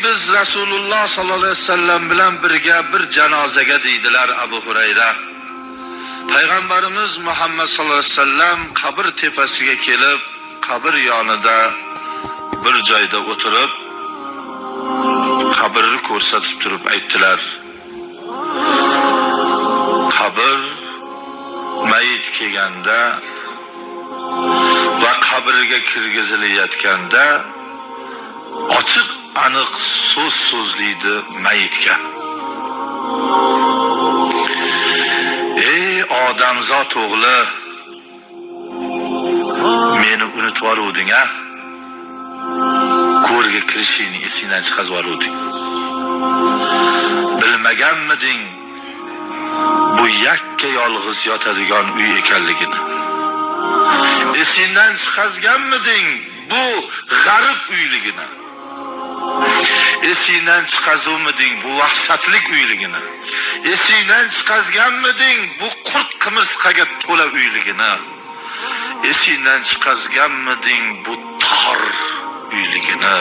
biz Rasululloh sallallohu alayhi vasallam bilan birga bir janozaga deydilar Abu Hurayra. Payg'ambarimiz Muhammad sallallohu alayhi vasallam qabr tepasiga kelib, qabr yonida bir joyda o'tirib, qabrni ko'rsatib turib aytdilar: qabr mayit kelganda va qabrga kirgizilayotganda ochiq aniq so'z so'zlaydi mayitga. Ey odamzod o'g'li, meni unutib yuboruvding-a? Ko'rga kirishingni esingdan chiqarib yuboruvding. Bilmaganmiding bu yakka yolg'iz yotadigan uy ekanligini? Esingdan chiqazganmiding bu g'arib uyligini? Esingdan chiqazuvmiding bu vahshatlik uyligini? Esingdan chiqazganmiding bu qurt qimirsqaga to'la uyligini? Esingdan chiqazganmiding bu tor uyligini?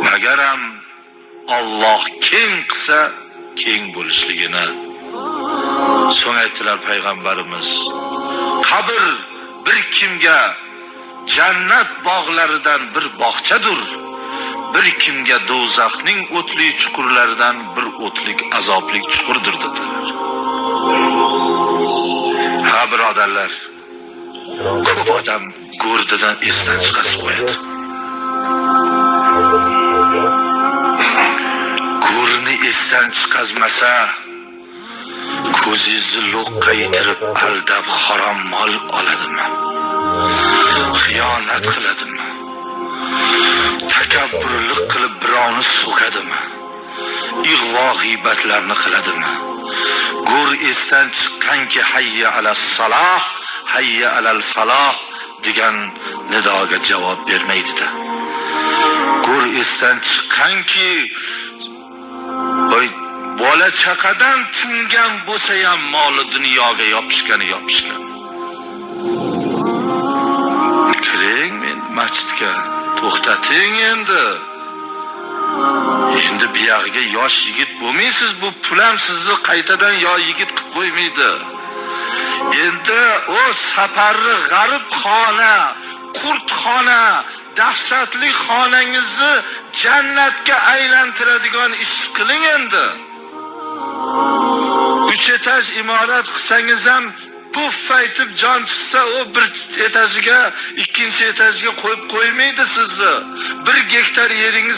Magaram Alloh keng qilsa keng bo'lishligini. So'ng aytdilar payg'ambarimiz: qabr bir kimga jannat bog'laridan bir bog'chadir, bir kimga do'zaxning o'tli chuqurlaridan bir o'tlik azoblik chuqurdir dedilar. Ha birodarlar, ko'p odam go'rdidan esdan chiqarib qo'yadi. Go'rni esdan chiqazmasa, ko'zingizni lo'qqa yitirib aldab harom mol oladimi? Xiyonat qiladimi? Takabburlik qilib birovni so'kadimi? Ig'vo g'iybatlarni qiladimi? Go'r esdan chiqqanki hayya alas salah, hayya alal falah degan nidoga javob bermaydi-da. Go'r esdan chiqqanki bola chaqadan tingan bo'lsa ham moli dunyoga yopishgan. Kiring men masjidga, to'xtating endi. Endi bu yog'iga yosh yigit bo'lmaysiz, bu pul ham sizni qaytadan yo yigit qilib qo'ymaydi. Endi o safarni g'arib xona, qurt xona, dahshatli xonangizni jannatga aylantiradigan ish qiling endi. 3 etaj imorat qilsangiz ham puf aytib jon chiqsa o bir etajiga, ikkinchi etajiga qo'yib qo'ymaydi sizni. 1 gektar yeringiz